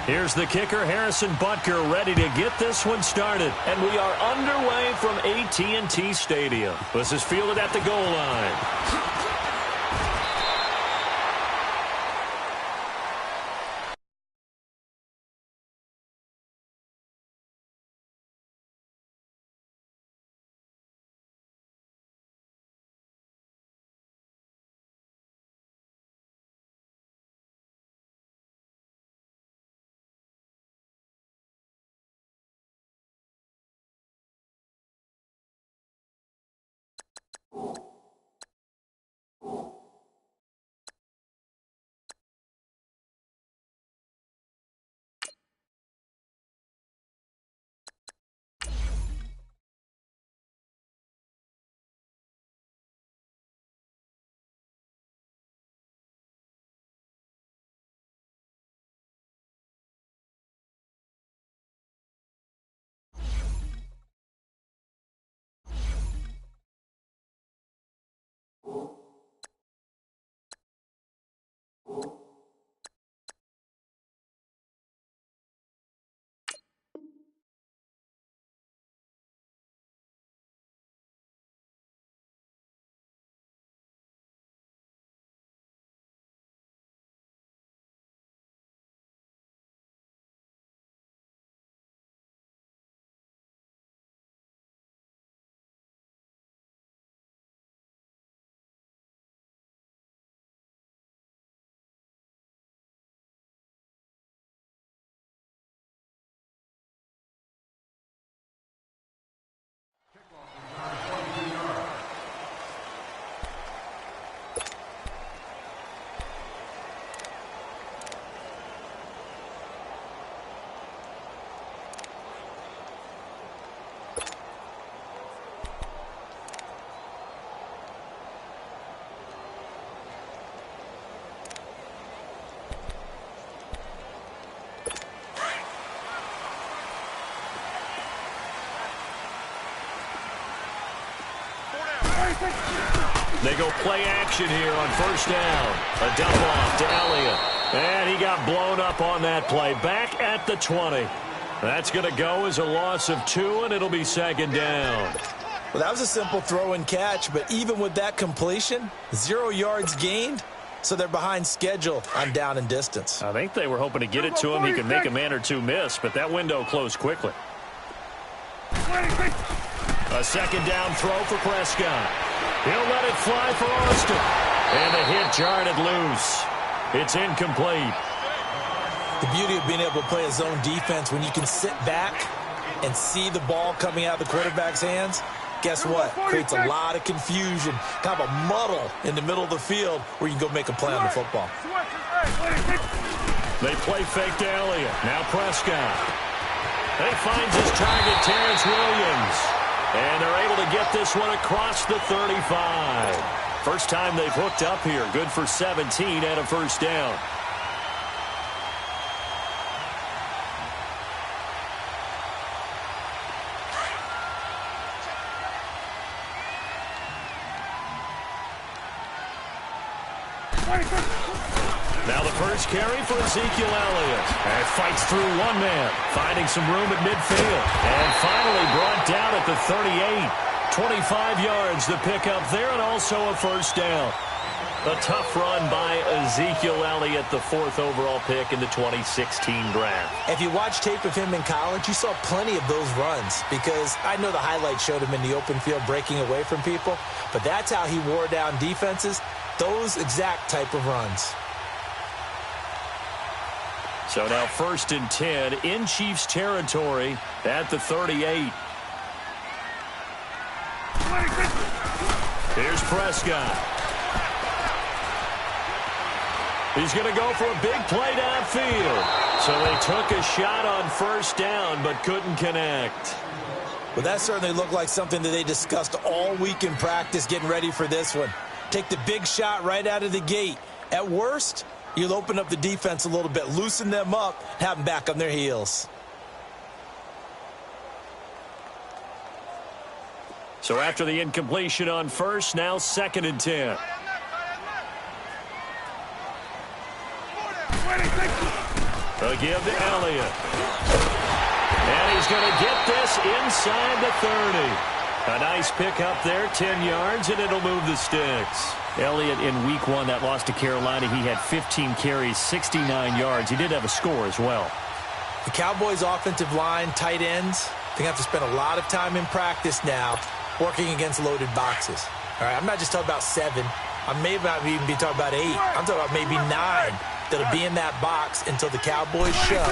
Here's the kicker, Harrison Butker, ready to get this one started. And we are underway from AT&T Stadium. This is fielded at the goal line. They go play action here on first down. A dump off to Elliott. And he got blown up on that play. Back at the 20. That's going to go as a loss of 2, and it'll be second down. Well, that was a simple throw and catch, but even with that completion, 0 yards gained, so they're behind schedule on down and distance. I think they were hoping to get it to him. He could make a man or two miss, but that window closed quickly. A second down throw for Prescott. He'll let it fly for Austin. And the hit jarred it loose. It's incomplete. The beauty of being able to play a zone defense when you can sit back and see the ball coming out of the quarterback's hands, guess what? Creates a lot of confusion, kind of a muddle in the middle of the field where you can go make a play on the football. They play fake to Elliott. Now Prescott. He finds his target, Terrence Williams. And they're able to get this one across the 35. First time they've hooked up here. Good for 17 and a first down. Now the first carry for Ezekiel Elliott. And fights through one man, finding some room at midfield. And finally brought down at the 38. 25 yards the pickup there, and also a first down. A tough run by Ezekiel Elliott, the 4th overall pick in the 2016 draft. If you watch tape of him in college, you saw plenty of those runs, because I know the highlights showed him in the open field breaking away from people, but that's how he wore down defenses, those exact type of runs. So now 1st and 10 in Chiefs territory at the 38. Here's Prescott. He's going to go for a big play downfield. So they took a shot on first down but couldn't connect. Well, that certainly looked like something that they discussed all week in practice getting ready for this one. Take the big shot right out of the gate. At worst, you'll open up the defense a little bit, loosen them up, have them back on their heels. So after the incompletion on first, now 2nd and 10. A give to Elliott. And he's going to get this inside the 30. A nice pick up there, 10 yards, and it'll move the sticks. Elliott in week 1, that loss to Carolina, he had 15 carries, 69 yards. He did have a score as well. The Cowboys' offensive line, tight ends, they have to spend a lot of time in practice now working against loaded boxes. All right, I'm not just talking about 7. I may not even be talking about 8. I'm talking about maybe 9 that'll be in that box until the Cowboys show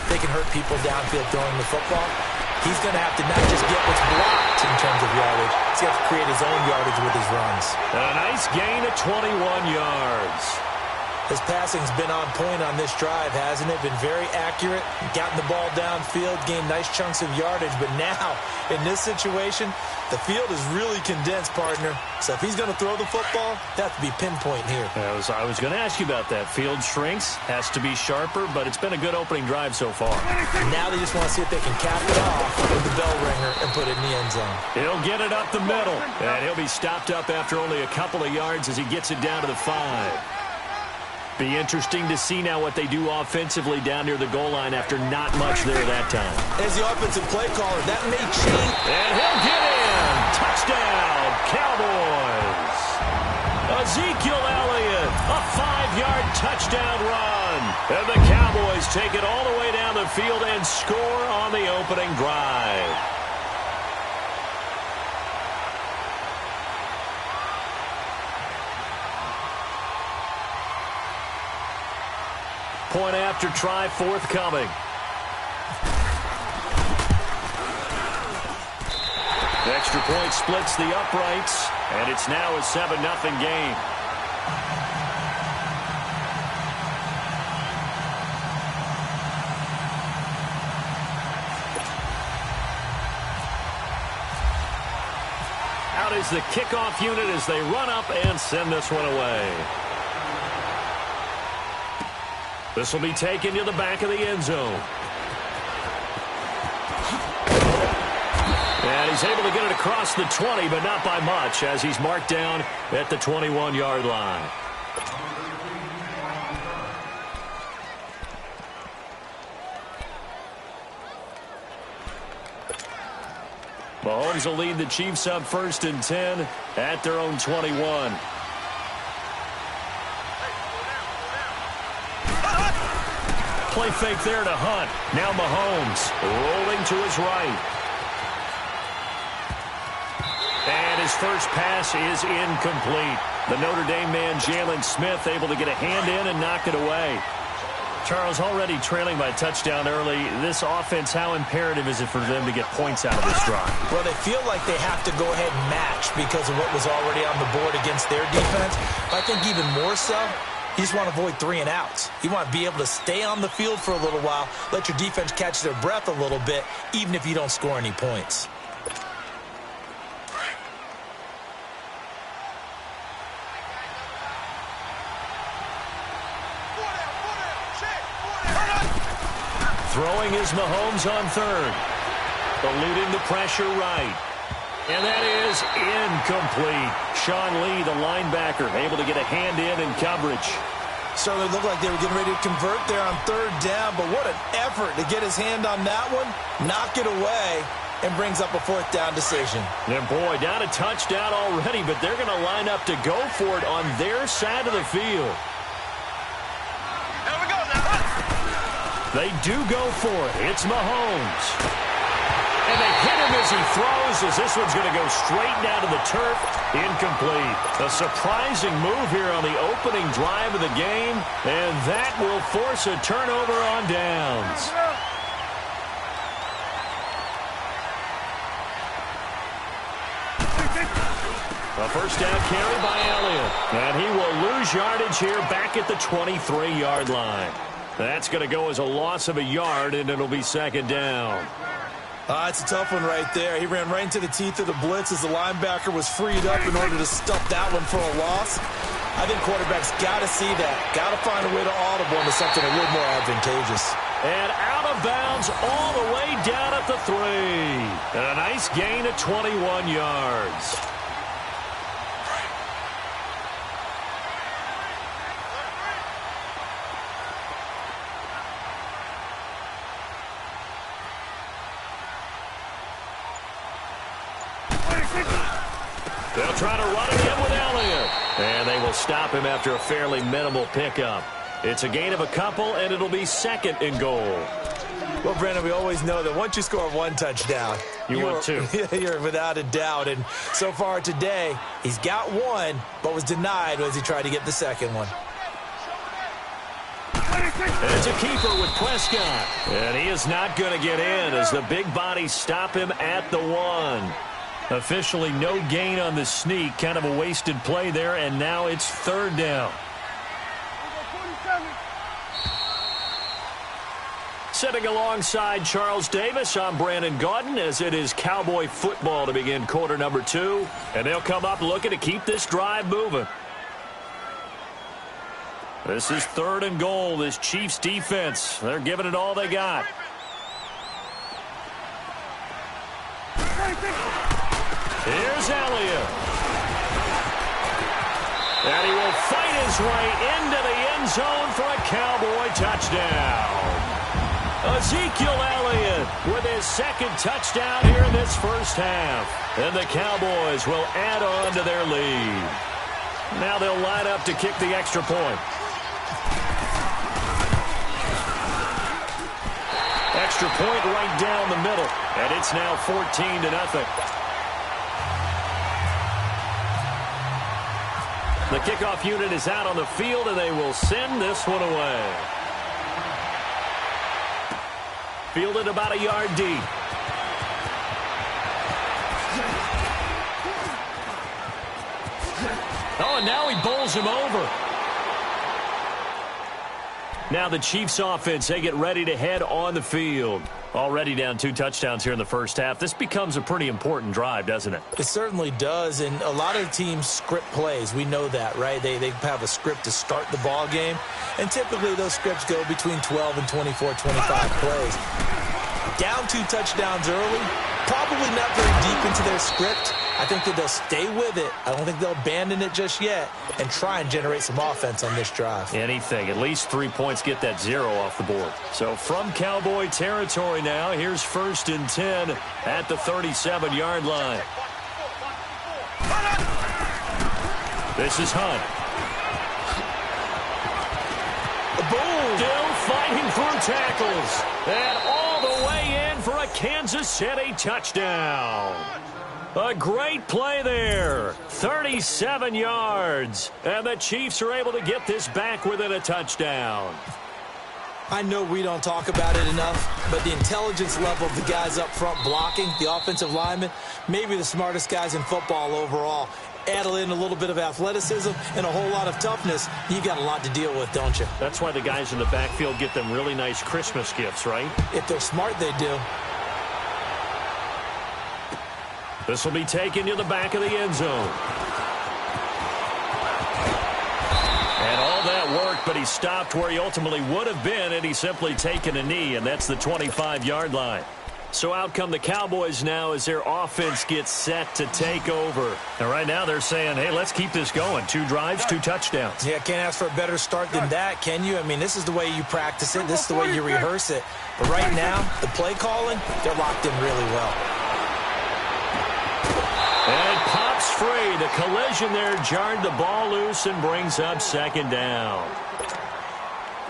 they can hurt people downfield throwing the football. He's going to have to not just get what's blocked in terms of yardage. He's going to have to create his own yardage with his runs. And a nice gain of 21 yards. His passing's been on point on this drive, hasn't it? Been very accurate, gotten the ball downfield, gained nice chunks of yardage. But now, in this situation, the field is really condensed, partner. So if he's going to throw the football, that has to be pinpoint here. I was going to ask you about that. Field shrinks, has to be sharper, but it's been a good opening drive so far. Now they just want to see if they can cap it off with the bell ringer and put it in the end zone. He'll get it up the middle, and he'll be stopped up after only a couple of yards as he gets it down to the 5. Be interesting to see now what they do offensively down near the goal line after not much there that time. As the offensive play caller, that may change. And he'll get in. Touchdown, Cowboys. Ezekiel Elliott, a 5-yard touchdown run. And the Cowboys take it all the way down the field and score on the opening drive. Point after try forthcoming. The extra point splits the uprights, and it's now a 7-0 game. Out is the kickoff unit as they run up and send this one away. This will be taken to the back of the end zone. And he's able to get it across the 20, but not by much, as he's marked down at the 21-yard line. Mahomes will lead the Chiefs up 1st and 10 at their own 21. Play fake there to Hunt. Now Mahomes rolling to his right. And his first pass is incomplete. The Notre Dame man, Jalen Smith, able to get a hand in and knock it away. Charles, already trailing by a touchdown early. This offense, how imperative is it for them to get points out of this drive? Well, they feel like they have to go ahead and match because of what was already on the board against their defense. But I think even more so, you just want to avoid 3 and outs. You want to be able to stay on the field for a little while, let your defense catch their breath a little bit, even if you don't score any points. Throwing is Mahomes on 3rd. Eluding the pressure right. And that is incomplete. Sean Lee, the linebacker, able to get a hand in coverage. Certainly looked like they were getting ready to convert there on 3rd down, but what an effort to get his hand on that one, knock it away, and brings up a 4th down decision. And boy, down a touchdown already, but they're going to line up to go for it on their side of the field. Here we go now. They do go for it. It's Mahomes. And they hit him as he throws, as this one's going to go straight down to the turf. Incomplete. A surprising move here on the opening drive of the game, and that will force a turnover on downs. A first down carry by Elliott, and he will lose yardage here back at the 23-yard line. That's going to go as a loss of a yard, and it'll be 2nd down. It's a tough one right there. He ran right into the teeth of the blitz as the linebacker was freed up in order to stuff that one for a loss. I think quarterbacks got to see that. Got to find a way to audible into something a little more advantageous. And out of bounds all the way down at the 3. And a nice gain of 21 yards. They'll try to run it in with Elliott. And they will stop him after a fairly minimal pickup. It's a gain of a couple, and it'll be 2nd and goal. Well, Brandon, we always know that once you score 1 touchdown, you want 2. You're without a doubt. And so far today, he's got 1, but was denied as he tried to get the 2nd one. And it's a keeper with Prescott. And he is not going to get in as the big bodies stop him at the 1. Officially no gain on the sneak. Kind of a wasted play there, and now it's 3rd down. Sitting alongside Charles Davis, I'm Brandon Gaudin, as it is Cowboy football to begin quarter number 2. And they'll come up looking to keep this drive moving. This is 3rd and goal, this Chiefs defense. They're giving it all they got. Here's Elliott. And he will fight his way into the end zone for a Cowboy touchdown. Ezekiel Elliott with his 2nd touchdown here in this first half. And the Cowboys will add on to their lead. Now they'll line up to kick the extra point. Extra point right down the middle. And it's now 14-0. The kickoff unit is out on the field, and they will send this one away. Fielded about a yard deep. Oh, and now he bowls him over. Now the Chiefs offense, they get ready to head on the field. Already down 2 touchdowns here in the first half. This becomes a pretty important drive, doesn't it? It certainly does, and a lot of teams script plays. We know that, right? They have a script to start the ball game, and typically those scripts go between 12 and 24, 25 plays. Down 2 touchdowns early, probably not very deep into their script. I think that they'll stay with it. I don't think they'll abandon it just yet and try and generate some offense on this drive. Anything. At least 3 points, get that 0 off the board. So from Cowboy territory now, here's 1st and 10 at the 37-yard line. This is Hunt. Boom! Still fighting through tackles. And all the way in for a Kansas City touchdown. A great play there. 37 yards. And the Chiefs are able to get this back within a touchdown. I know we don't talk about it enough, but the intelligence level of the guys up front blocking, the offensive linemen, maybe the smartest guys in football overall. Add in a little bit of athleticism and a whole lot of toughness, you got a lot to deal with, don't you? That's why the guys in the backfield get them really nice Christmas gifts, right? If they're smart, they do. This will be taken to the back of the end zone. And all that work, but he stopped where he ultimately would have been, and he's simply taken a knee, and that's the 25-yard line. So out come the Cowboys now as their offense gets set to take over. And right now they're saying, hey, let's keep this going. 2 drives, 2 touchdowns. Yeah, can't ask for a better start than that, can you? I mean, this is the way you practice it. This is the way you rehearse it. But right now, the play calling, they're locked in really well. And it pops free. The collision there jarred the ball loose and brings up 2nd down.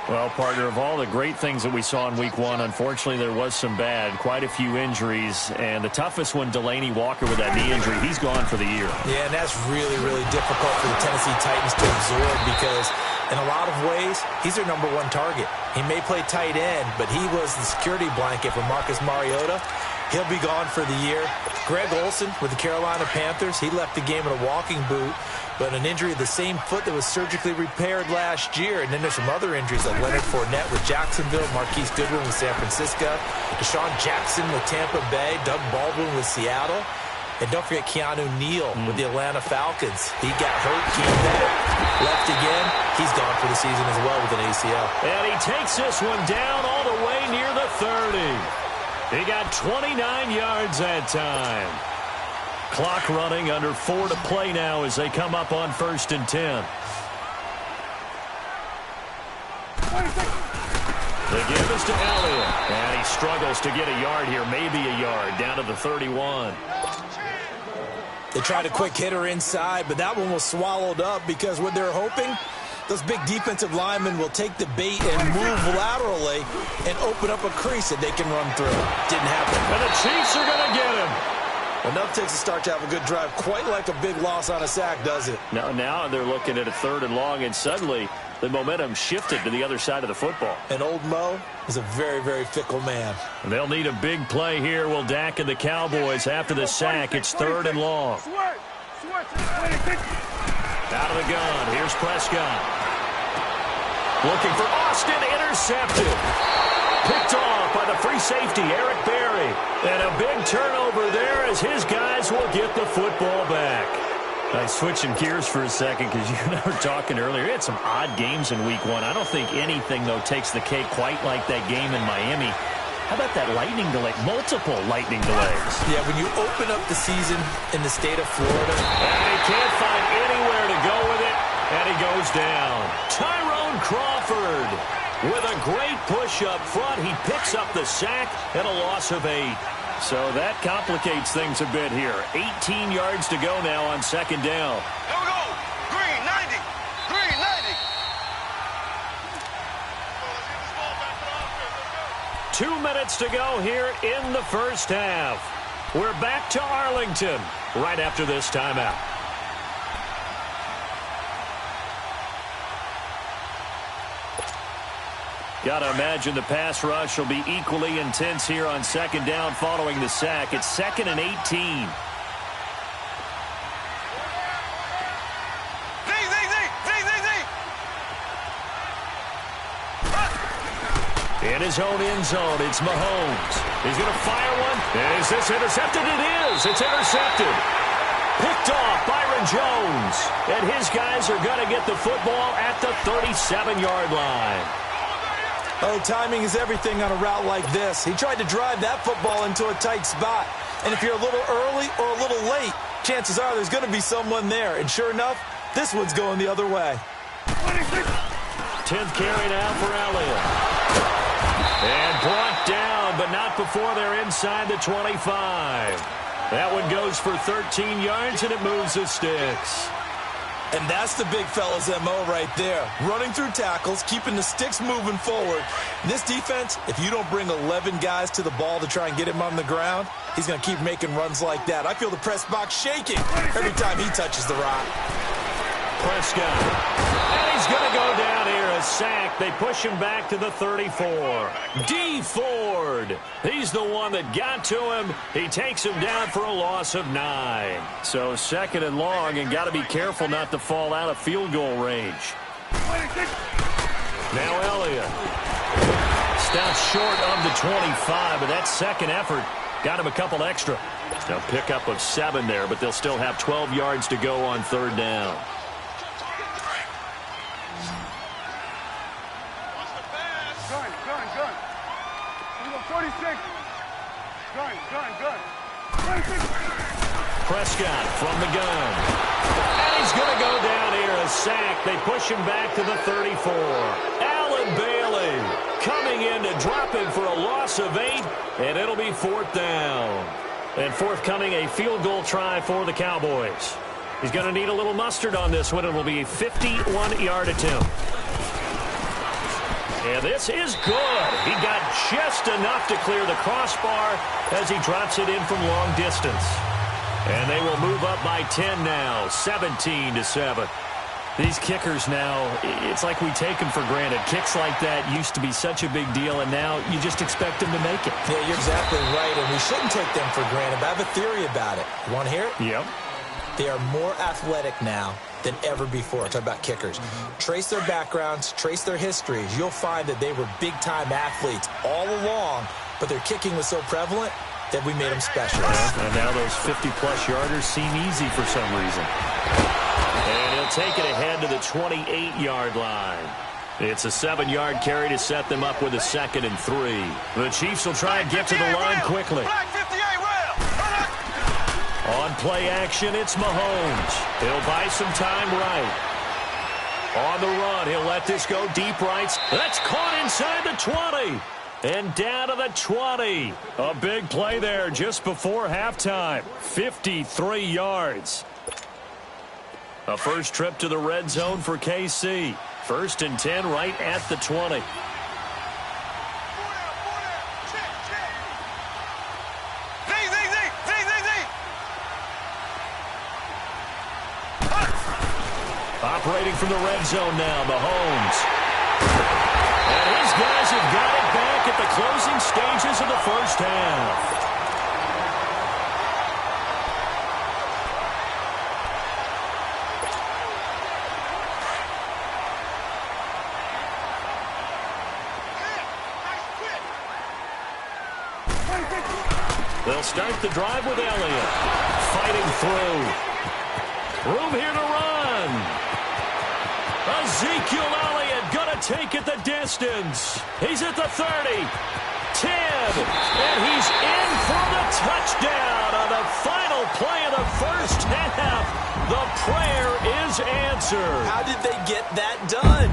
Well, partner, of all the great things that we saw in Week 1, unfortunately there was some bad, quite a few injuries, and the toughest one, Delaney Walker with that knee injury, he's gone for the year. Yeah, and that's really, really difficult for the Tennessee Titans to absorb because in a lot of ways, he's their #1 target. He may play tight end, but he was the security blanket for Marcus Mariota. He'll be gone for the year. Greg Olsen with the Carolina Panthers, he left the game in a walking boot, but an injury of the same foot that was surgically repaired last year. And then there's some other injuries like Leonard Fournette with Jacksonville, Marquise Goodwin with San Francisco, Deshaun Jackson with Tampa Bay, Doug Baldwin with Seattle. And don't forget Keanu Neal with the Atlanta Falcons. He got hurt, came back, left again. He's gone for the season as well with an ACL. And he takes this one down all the way near the 30. He got 29 yards that time. Clock running, under 4 to play now as they come up on 1st and 10. The give is to Elliott. And he struggles to get a yard here, maybe a yard, down to the 31. They tried a quick hitter inside, but that one was swallowed up because what they're hoping, those big defensive linemen will take the bait and move laterally and open up a crease that they can run through. Didn't happen. And the Chiefs are going to get him. Enough takes a start to have a good drive. Quite like a big loss on a sack, does it? Now they're looking at a 3rd and long, and suddenly the momentum shifted to the other side of the football. And old Mo is a very, very fickle man. They'll need a big play here. Will Dak and the Cowboys after the sack. It's 3rd and long. Out of the gun. Here's Prescott. Looking for Austin. Intercepted. Picked off by the free safety, Eric Berry. And a big turnover there as his guys will get the football back. Switching gears for a second because you and I were talking earlier. It had some odd games in Week 1. I don't think anything, though, takes the cake quite like that game in Miami. How about that lightning delay? Multiple lightning delays. Yeah, when you open up the season in the state of Florida. And he can't find anywhere to go with it. And he goes down. Tyrone Crawford with a great push up front. He picks up the sack and a loss of 8. So that complicates things a bit here. 18 yards to go now on 2nd down. Here we go. Green, 90. Green, 90. 2 minutes to go here in the first half. We're back to Arlington right after this timeout. Got to imagine the pass rush will be equally intense here on 2nd down following the sack. It's 2nd and 18. In his own end zone, it's Mahomes. He's going to fire one. Is this intercepted? It is. It's intercepted. Picked off Byron Jones. And his guys are going to get the football at the 37-yard line. Oh, timing is everything on a route like this. He tried to drive that football into a tight spot. And if you're a little early or a little late, chances are there's going to be someone there. And sure enough, this one's going the other way. 10th carry now for Elliott. And brought down, but not before they're inside the 25. That one goes for 13 yards, and it moves the sticks. And that's the big fella's MO right there. Running through tackles, keeping the sticks moving forward. This defense, if you don't bring 11 guys to the ball to try and get him on the ground, he's going to keep making runs like that. I feel the press box shaking every time he touches the rock. Prescott. And he's going to go down here. A sack. They push him back to the 34. D. Ford. He's the one that got to him. He takes him down for a loss of 9. So 2nd and long, and got to be careful not to fall out of field goal range. Now Elliott. Stops short of the 25, but that second effort got him a couple extra. Now pickup of 7 there, but they'll still have 12 yards to go on 3rd down. Prescott from the gun. And he's going to go down here. A sack. They push him back to the 34. Allen Bailey coming in to drop him for a loss of 8. And it'll be 4th down. And forthcoming a field goal try for the Cowboys. He's going to need a little mustard on this one. It will be a 51-yard attempt. And this is good. He got just enough to clear the crossbar as he drops it in from long distance. And they will move up by 10 now, 17-7. These kickers now, it's like we take them for granted. Kicks like that used to be such a big deal, and now you just expect them to make it. Yeah, you're exactly right, and we shouldn't take them for granted. But I have a theory about it. You want to hear it? Yep. They are more athletic now than ever before. Talk about kickers. Trace their backgrounds, trace their histories. You'll find that they were big-time athletes all along, but their kicking was so prevalent that we made them specialists. And now those 50-plus yarders seem easy for some reason. And he'll take it ahead to the 28-yard line. It's a 7-yard carry to set them up with a 2nd and 3. The Chiefs will try and get to the line quickly. On play action, it's Mahomes. He'll buy some time right. On the run, he'll let this go deep right. That's caught inside the 20. And down to the 20. A big play there just before halftime. 53 yards. A first trip to the red zone for KC. 1st and 10 right at the 20. Operating from the red zone now, Mahomes. And his guys have got it back at the closing stages of the first half. They'll start the drive with Elliott. Fighting through. Room here to run. Ezekiel Elliott gonna take it the distance. He's at the 30. 10. And he's in for the touchdown on the final play of the first half. The prayer is answered. How did they get that done?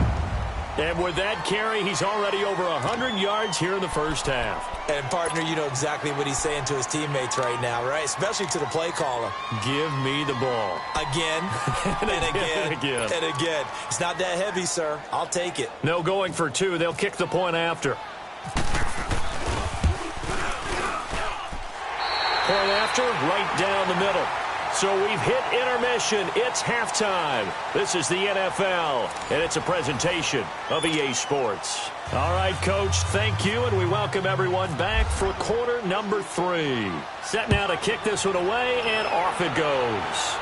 And with that carry, he's already over 100 yards here in the first half. And, partner, you know exactly what he's saying to his teammates right now, right? Especially to the play caller. Give me the ball. Again, and again, and again. It's not that heavy, sir. I'll take it. No going for 2. They'll kick the point after. Point after, right down the middle. So we've hit intermission. It's halftime. This is the NFL, and it's a presentation of EA Sports. All right, Coach, thank you, and we welcome everyone back for quarter number 3. Set now to kick this one away, and off it goes.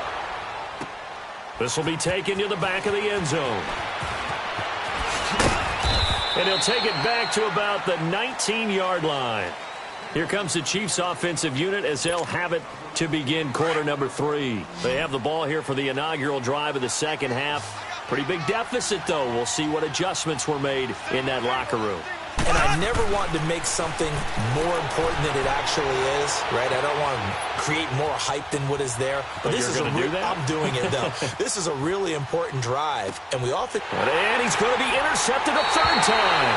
This will be taken to the back of the end zone. And he'll take it back to about the 19-yard line. Here comes the Chiefs offensive unit as they'll have it to begin quarter number 3. They have the ball here for the inaugural drive of the second half. Pretty big deficit, though. We'll see what adjustments were made in that locker room. And I never want to make something more important than it actually is, right? I don't want to create more hype than what is there. But this is do that? I'm doing it, though. This is a really important drive, and we often... And he's going to be intercepted a third time.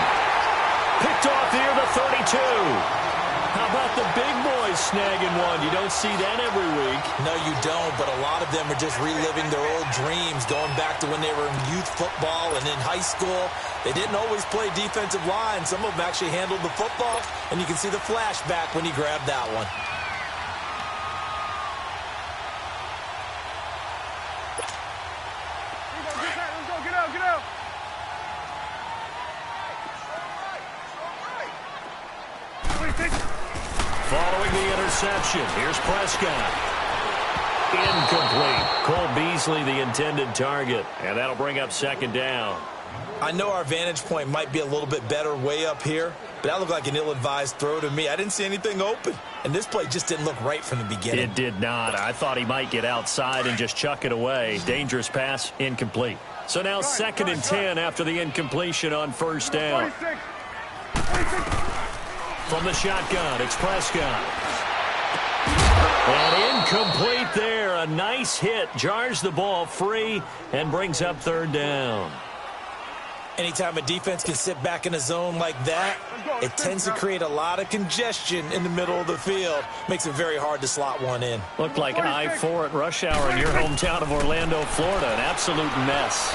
Picked off near the 32. How about the big boys snagging one? You don't see that every week. No, you don't, but a lot of them are just reliving their old dreams, going back to when they were in youth football and in high school. They didn't always play defensive line. Some of them actually handled the football, and you can see the flashback when he grabbed that one. Let's go, get out. Following the interception, here's Prescott. Incomplete. Cole Beasley, the intended target, and that'll bring up second down. I know our vantage point might be a little bit better way up here, but that looked like an ill-advised throw to me. I didn't see anything open, and this play just didn't look right from the beginning. It did not. I thought he might get outside and just chuck it away. Dangerous pass, incomplete. So now 2nd and 10 after the incompletion on first down. 26. From the shotgun, it's Prescott. And incomplete there. A nice hit. Jars the ball free and brings up third down. Anytime a defense can sit back in a zone like that, it tends to create a lot of congestion in the middle of the field. Makes it very hard to slot one in. Looked like I-4 at rush hour in your hometown of Orlando, Florida. An absolute mess.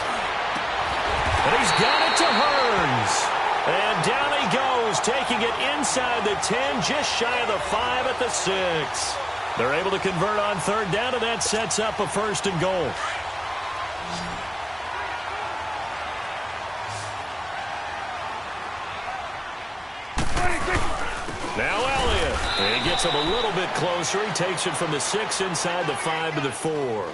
And he's got it to Hearns. And down he goes, taking it inside the 10, just shy of the 5 at the 6. They're able to convert on third down, and that sets up a 1st and goal. Now Elliott. He gets him a little bit closer. He takes it from the 6 inside the 5 to the 4.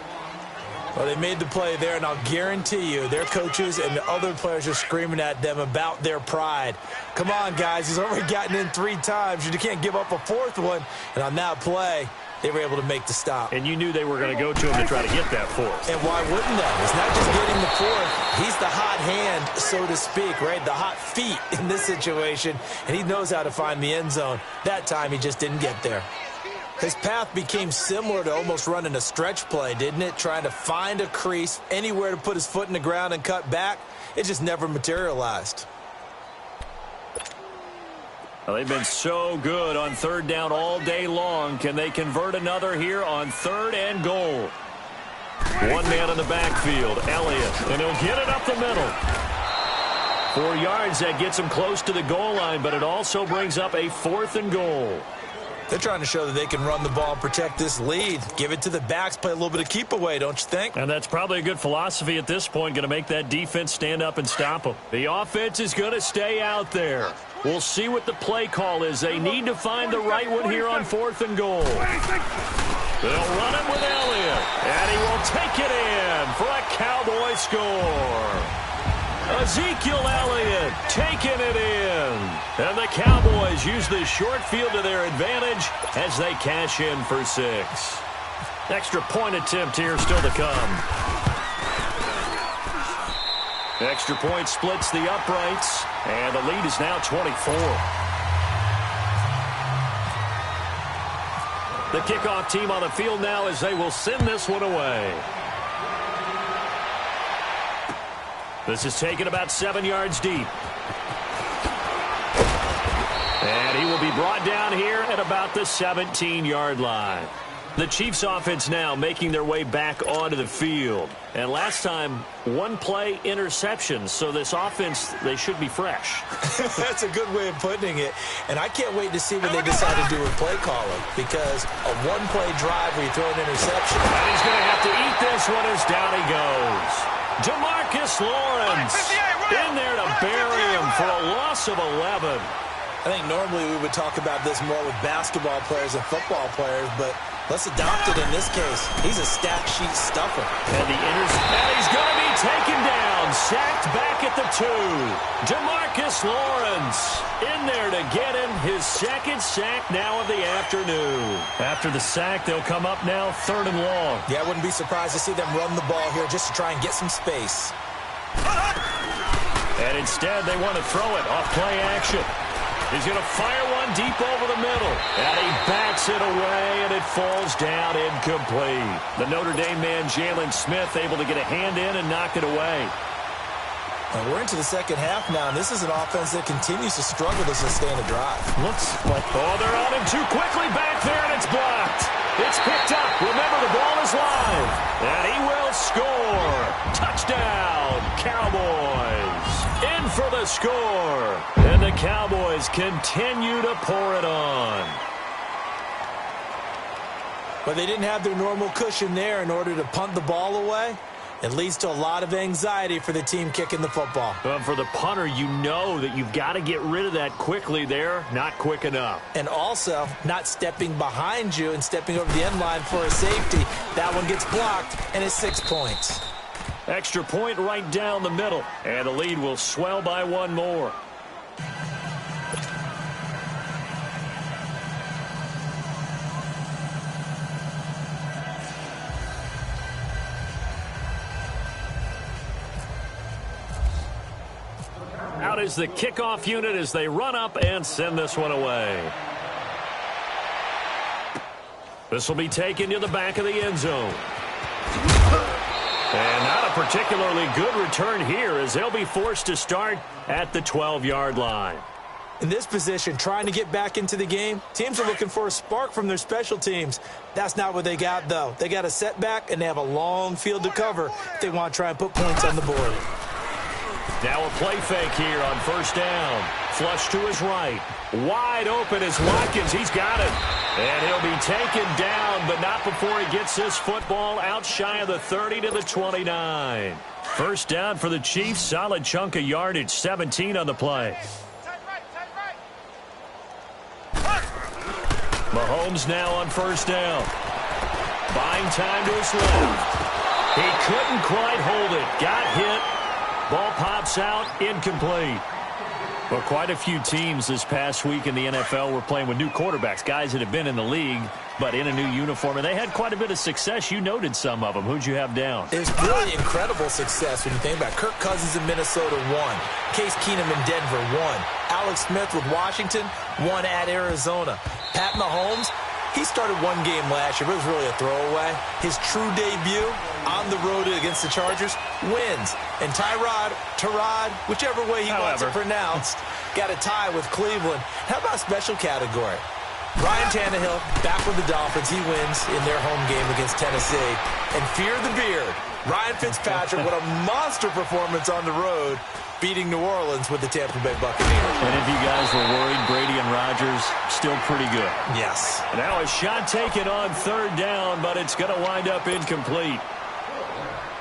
Well, they made the play there, and I'll guarantee you their coaches and the other players are screaming at them about their pride. Come on, guys. He's already gotten in 3 times. You can't give up a 4th one. And on that play, they were able to make the stop. And you knew they were going to go to him to try to get that 4th. And why wouldn't they? It's not just getting the 4th. He's the hot hand, so to speak, right? The hot feet in this situation. And he knows how to find the end zone. That time, he just didn't get there. His path became similar to almost running a stretch play, didn't it? Trying to find a crease, anywhere to put his foot in the ground and cut back. It just never materialized. Well, they've been so good on third down all day long. Can they convert another here on third and goal? One man in the backfield, Elliott, and he'll get it up the middle. 4 yards, that gets him close to the goal line, but it also brings up a 4th and goal. They're trying to show that they can run the ball and protect this lead. Give it to the backs, play a little bit of keep away, don't you think? And that's probably a good philosophy at this point, going to make that defense stand up and stop them. The offense is going to stay out there. We'll see what the play call is. They need to find the right one here on 4th and goal. They'll run it with Elliott, and he will take it in for a Cowboy score. Ezekiel Elliott taking it in. And the Cowboys use the short field to their advantage as they cash in for 6. Extra point attempt here still to come. Extra point splits the uprights, and the lead is now 24. The kickoff team on the field now as they will send this one away. This is taken about 7 yards deep. And he will be brought down here at about the 17-yard line. The Chiefs offense now making their way back onto the field. And last time, 1 play interception. So this offense, they should be fresh. That's a good way of putting it. And I can't wait to see what they decide to do with play calling. Because a 1-play drive where you throw an interception. And he's going to have to eat this one as down he goes. Demarcus Lawrence in there to bury him for a loss of 11. I think normally we would talk about this more with basketball players and football players, but let's adopt it in this case. He's a stat sheet stuffer. And he's going to be taken down, sacked back at the 2. Demarcus Lawrence in there to get him his 2nd sack now of the afternoon. After the sack, they'll come up now 3rd and long. Yeah, I wouldn't be surprised to see them run the ball here just to try and get some space. And instead, they want to throw it off play action. He's going to fire one deep over the middle. And he backs it away, and it falls down incomplete. The Notre Dame man, Jalen Smith, able to get a hand in and knock it away. And we're into the second half now, and this is an offense that continues to struggle to sustain a drive. Looks like, they're on him too quickly back there, and it's blocked. It's picked up. Remember, the ball is live. And he will score. Touchdown, Cowboys. In for the score. And the Cowboys continue to pour it on. But they didn't have their normal cushion there in order to punt the ball away. It leads to a lot of anxiety for the team kicking the football. For the punter, you know that you've got to get rid of that quickly there. Not quick enough. And also, not stepping behind you and stepping over the end line for a safety. That one gets blocked, and it's 6 points. Extra point right down the middle. And the lead will swell by 1 more. Out is the kickoff unit as they run up and send this one away. This will be taken to the back of the end zone. And not a particularly good return here as they'll be forced to start at the 12-yard line. In this position, trying to get back into the game, teams are looking for a spark from their special teams. That's not what they got, though. They got a setback, and they have a long field to cover if they want to try and put points on the board. Now a play fake here on 1st down. Flush to his right. Wide open is Watkins. He's got it. And he'll be taken down, but not before he gets this football out shy of the 30 to the 29. 1st down for the Chiefs. Solid chunk of yardage. 17 on the play. Mahomes now on 1st down. Buying time to his left. He couldn't quite hold it. Got hit. Ball pops out, incomplete. Well, quite a few teams this past week in the NFL were playing with new quarterbacks, guys that have been in the league, but in a new uniform. And they had quite a bit of success. You noted some of them. Who'd you have down? There's really incredible success when you think about it. Kirk Cousins in Minnesota, 1. Case Keenum in Denver, 1. Alex Smith with Washington, 1 at Arizona. Pat Mahomes, he started 1 game last year, but it was really a throwaway. His true debut on the road against the Chargers, wins. And Tyrod, whichever way he wants it pronounced, got a tie with Cleveland. How about special category? Ryan Tannehill back with the Dolphins. He wins in their home game against Tennessee. And fear the beard, Ryan Fitzpatrick, what a monster performance on the road, beating New Orleans with the Tampa Bay Buccaneers. And if you guys were worried, Brady and Rodgers still pretty good. Yes. Now a shot taken on third down, but it's going to wind up incomplete.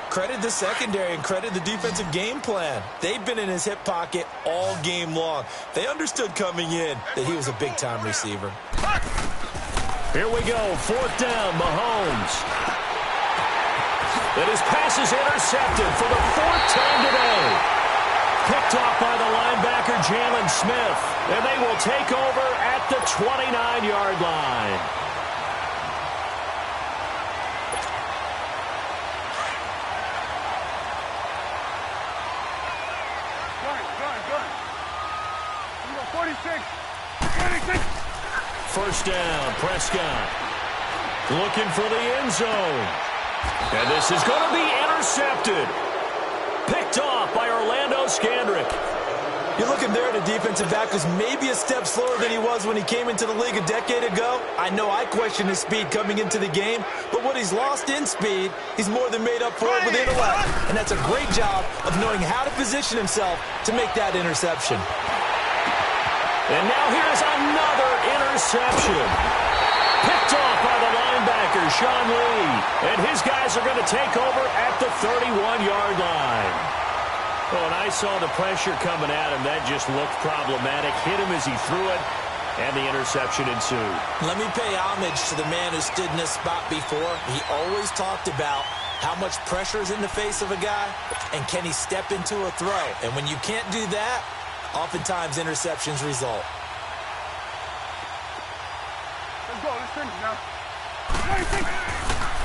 Credit the secondary and credit the defensive game plan. They've been in his hip pocket all game long. They understood coming in that he was a big-time receiver. Here we go, fourth down, Mahomes. And his pass is intercepted for the fourth time today. Picked off by the linebacker, Jalen Smith. And they will take over at the 29-yard line. First down, Prescott. Looking for the end zone. And this is going to be intercepted. Picked off by Orlando Scandrick. You're looking there at a defensive back who's maybe a step slower than he was when he came into the league a decade ago. I know I questioned his speed coming into the game, but what he's lost in speed, he's more than made up for it with intellect. And that's a great job of knowing how to position himself to make that interception. And now here's another interception. Picked off by the linebacker, Sean Lee. And his guys are going to take over at the 31-yard line. Oh, and I saw the pressure coming at him. That just looked problematic. Hit him as he threw it, and the interception ensued. Let me pay homage to the man who stood in this spot before. He always talked about how much pressure is in the face of a guy, and can he step into a throw. And when you can't do that, oftentimes interceptions result. Let's go. Let's finish now.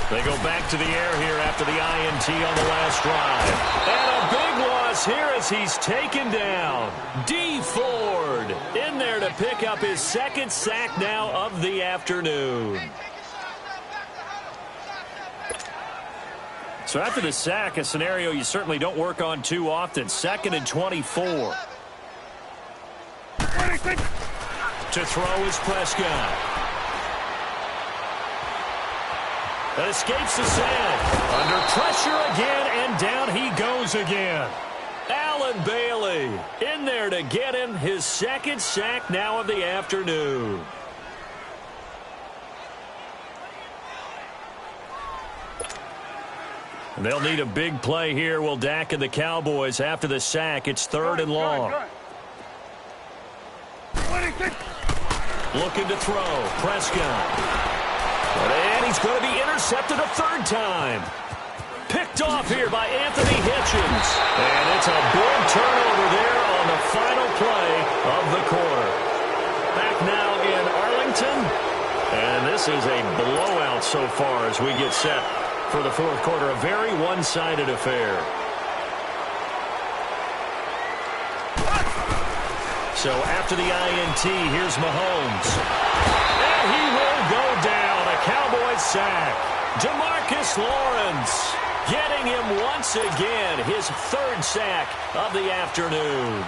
They go back to the air here after the INT on the last drive. And a big loss here as he's taken down. D. Ford in there to pick up his second sack now of the afternoon. So after the sack, a scenario you certainly don't work on too often. 2nd and 24. To throw is Prescott. That escapes the sack. Under pressure again, and down he goes again. Allen Bailey in there to get him his second sack now of the afternoon. They'll need a big play here. Will Dak and the Cowboys after the sack. It's 3rd and long. Looking to throw. Prescott. And he's going to be intercepted a third time. Picked off here by Anthony Hitchens. And it's a big turnover there on the final play of the quarter. Back now in Arlington. And this is a blowout so far as we get set for the fourth quarter. A very one-sided affair. So after the INT, here's Mahomes. And he will go down. A Cowboys sack. DeMarcus Lawrence getting him once again. His third sack of the afternoon.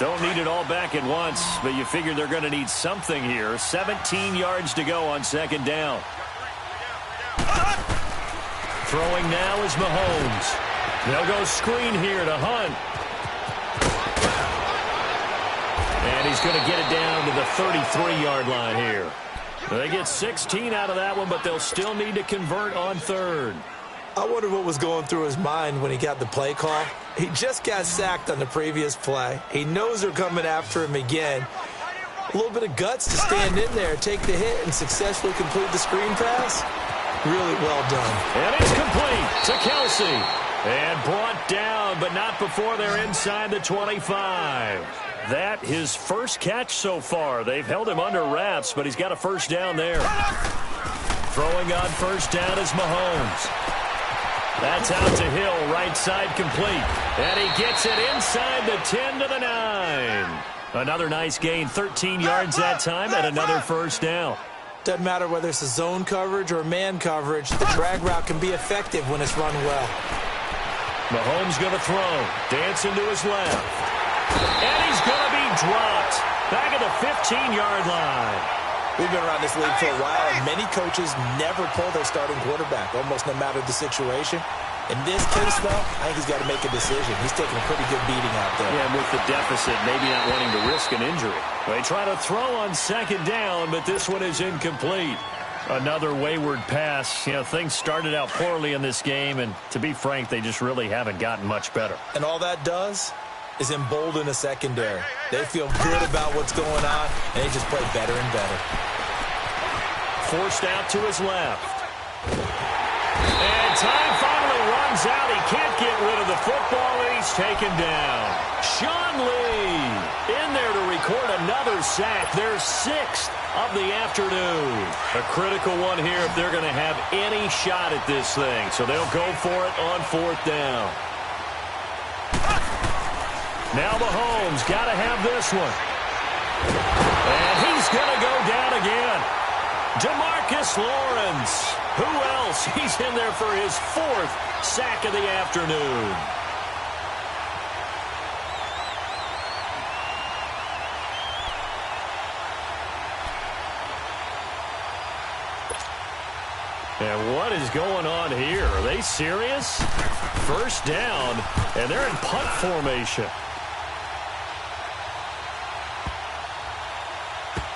Don't need it all back at once, but you figure they're going to need something here. 17 yards to go on 2nd down. Throwing now is Mahomes. They'll go screen here to Hunt. And he's going to get it down to the 33-yard line here. They get 16 out of that one, but they'll still need to convert on 3rd. I wonder what was going through his mind when he got the play call. He just got sacked on the previous play. He knows they're coming after him again. A little bit of guts to stand in there, take the hit, and successfully complete the screen pass. Really well done. And it's complete to Kelsey. And brought down, but not before they're inside the 25. That his first catch so far. They've held him under wraps, but he's got a first down there. Throwing on first down is Mahomes. That's out to Hill, right side complete. And he gets it inside the 10 to the 9. Another nice gain, 13 yards that time, and another first down. Doesn't matter whether it's a zone coverage or man coverage, the drag route can be effective when it's run well. Mahomes going to throw. Dancing to his left. And he's going to be dropped. Back at the 15-yard line. We've been around this league for a while, and many coaches never pull their starting quarterback, almost no matter the situation. In this case, though, I think he's got to make a decision. He's taking a pretty good beating out there. Yeah, and with the deficit, maybe not wanting to risk an injury. They try to throw on second down, but this one is incomplete. Another wayward pass. You know, things started out poorly in this game, and to be frank, they just really haven't gotten much better. And all that does is embolden a secondary. They feel good about what's going on, and they just play better and better. Forced out to his left. And time finally runs out. He can't get rid of the football, and he's taken down. Sean Lee in there to record another sack. Their 6th of the afternoon. A critical one here if they're going to have any shot at this thing. So they'll go for it on 4th down. Now Mahomes got to have this one. And he's going to go down again. DeMarcus Lawrence. Who else? He's in there for his 4th sack of the afternoon. And what is going on here? Are they serious? 1st down, and they're in punt formation.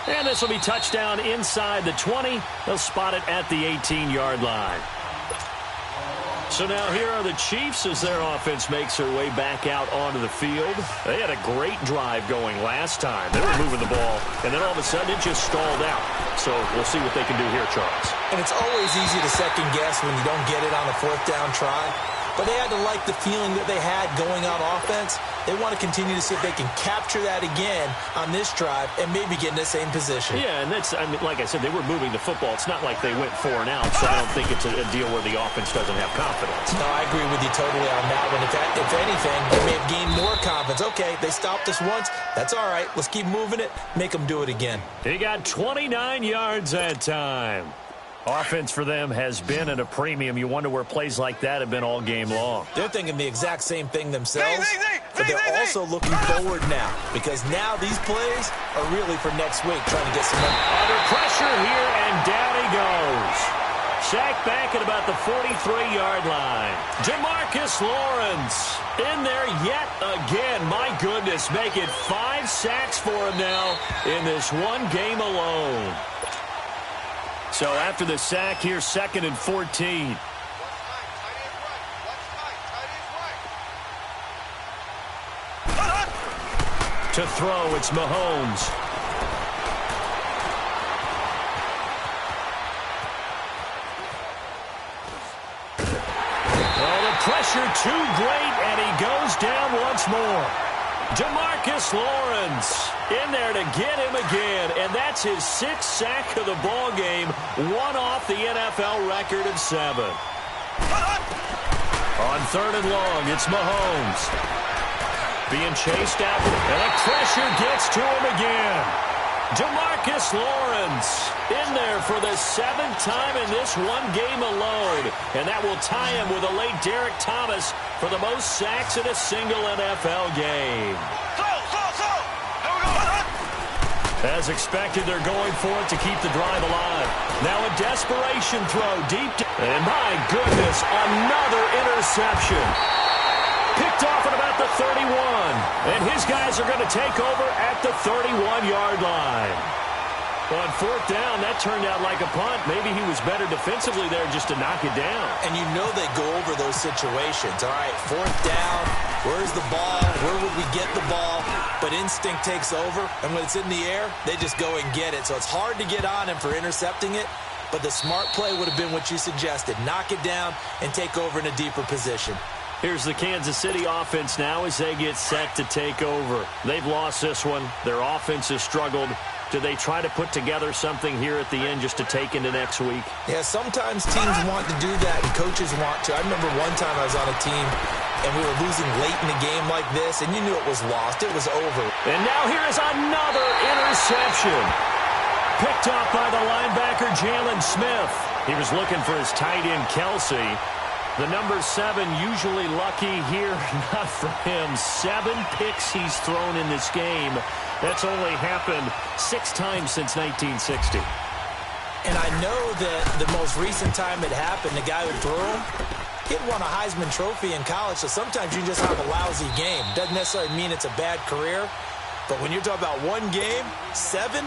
And this will be touchdown inside the 20. They'll spot it at the 18-yard line. So now here are the Chiefs as their offense makes their way back out onto the field. They had a great drive going last time. They were moving the ball, and then all of a sudden it just stalled out. So we'll see what they can do here, Charles. And it's always easy to second guess when you don't get it on a 4th down try. But they had to like the feeling that they had going on offense. They want to continue to see if they can capture that again on this drive and maybe get in the same position. Yeah, and that's, I mean, like I said, they were moving the football. It's not like they went 4 and out, so I don't think it's a deal where the offense doesn't have confidence. No, I agree with you totally on that one. If anything, they may have gained more confidence. Okay, they stopped us once. That's all right. Let's keep moving it. Make them do it again. He got 29 yards that time. Offense for them has been at a premium. You wonder where plays like that have been all game long. They're thinking the exact same thing themselves, but they're also looking forward now because now these plays are really for next week, trying to get some money. Under pressure here, and down he goes. Sacked back at about the 43-yard line. DeMarcus Lawrence in there yet again. My goodness, make it 5 sacks for him now in this one game alone. So after the sack here, 2nd and 14. To throw, it's Mahomes. Well, the pressure too great, and he goes down once more. DeMarcus Lawrence in there to get him again, and that's his 6th sack of the ball game, one off the NFL record of 7. On 3rd and long, it's Mahomes. Being chased out, and the pressure gets to him again. DeMarcus Lawrence in there for the 7th time in this one game alone, and that will tie him with a late Derek Thomas for the most sacks in a single NFL game. As expected, they're going for it to keep the drive alive. Now a desperation throw deep. And my goodness, another interception. Picked off at about the 31. And his guys are going to take over at the 31-yard line. On 4th down, that turned out like a punt. Maybe he was better defensively there just to knock it down. And you know they go over those situations. All right, 4th down, where's the ball? Where would we get the ball? But instinct takes over, and when it's in the air, they just go and get it. So it's hard to get on him for intercepting it, but the smart play would have been what you suggested. Knock it down and take over in a deeper position. Here's the Kansas City offense now as they get set to take over. They've lost this one. Their offense has struggled. Do they try to put together something here at the end just to take into next week? Yeah, sometimes teams want to do that and coaches want to. I remember one time I was on a team and we were losing late in the game like this, and you knew it was lost. It was over. And now here is another interception. Picked off by the linebacker, Jalen Smith. He was looking for his tight end, Kelsey. The number 7 usually lucky here. Not for him. 7 picks he's thrown in this game. That's only happened 6 times since 1960. And I know that the most recent time it happened, the guy who threw him, he had won a Heisman Trophy in college, so sometimes you just have a lousy game. Doesn't necessarily mean it's a bad career, but when you're talking about one game, 7,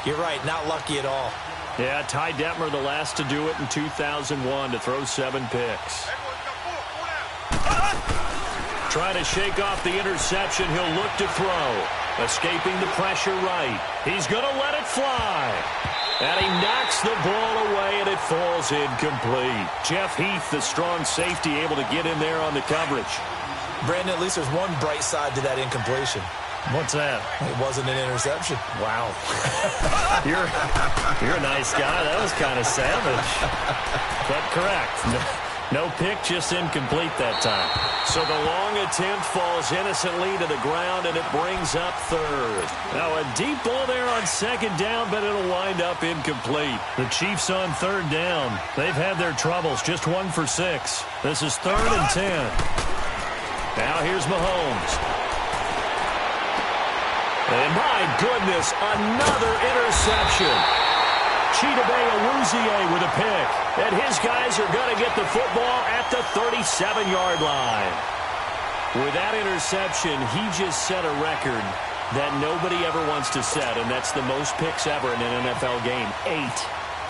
you're right, not lucky at all. Yeah, Ty Detmer, the last to do it in 2001, to throw 7 picks. Trying to shake off the interception, he'll look to throw. Escaping the pressure right. He's going to let it fly. And he knocks the ball away, and it falls incomplete. Jeff Heath, the strong safety, able to get in there on the coverage. Brandon, at least there's one bright side to that incompletion. What's that? It wasn't an interception. Wow. You're a nice guy. That was kind of savage. But correct. No pick, just incomplete that time. So the long attempt falls innocently to the ground, and it brings up 3rd. Now a deep ball there on 2nd down, but it'll wind up incomplete. The Chiefs on 3rd down. They've had their troubles, just 1 for 6. This is 3rd and 10. Now here's Mahomes. And my goodness, another interception. Chidobe Awuzie with a pick. And his guys are going to get the football at the 37-yard line. With that interception, he just set a record that nobody ever wants to set, and that's the most picks ever in an NFL game. 8.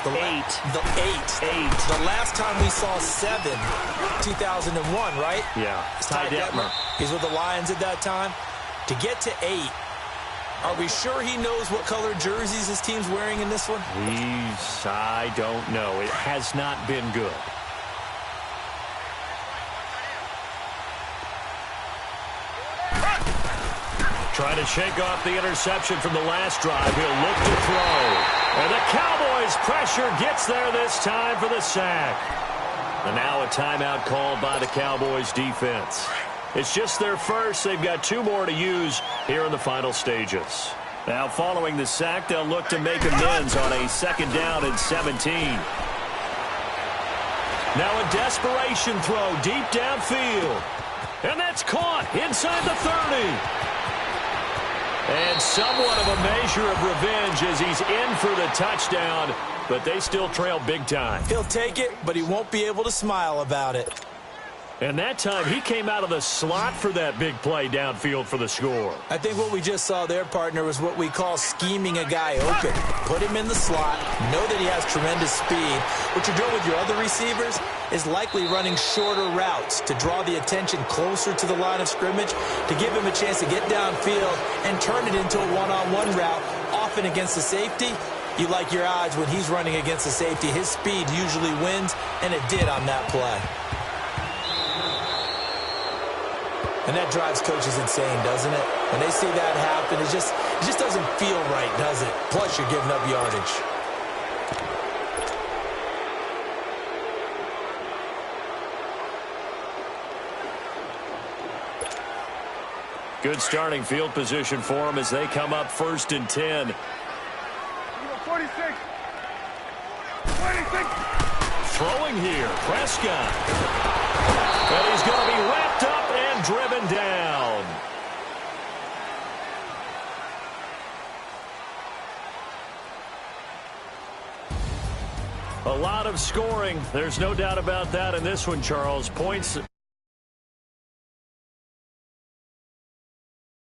The 8. The last time we saw 7, 2001, right? Yeah. Ty Detmer. He's with the Lions at that time. To get to 8, are we sure he knows what color jerseys his team's wearing in this one? I don't know. It has not been good. Trying to shake off the interception from the last drive. He'll look to throw. And the Cowboys' pressure gets there this time for the sack. And now a timeout called by the Cowboys defense. It's just their first. They've got 2 more to use here in the final stages. Now, following the sack, they'll look to make amends on a 2nd down and 17. Now a desperation throw deep downfield. And that's caught inside the 30. And somewhat of a measure of revenge as he's in for the touchdown, but they still trail big time. He'll take it, but he won't be able to smile about it. And that time, he came out of the slot for that big play downfield for the score. I think what we just saw there, partner, was what we call scheming a guy open. Put him in the slot, know that he has tremendous speed. What you're doing with your other receivers is likely running shorter routes to draw the attention closer to the line of scrimmage, to give him a chance to get downfield and turn it into a one-on-one route, often against the safety. You like your odds when he's running against the safety. His speed usually wins, and it did on that play. And that drives coaches insane, doesn't it? When they see that happen, it just doesn't feel right, does it? Plus, you're giving up yardage. Good starting field position for them as they come up 1st and 10. 46. 26. Throwing here, Prescott. And he's going to be wrapped up and driven down. A lot of scoring. There's no doubt about that in this one, Charles. Points.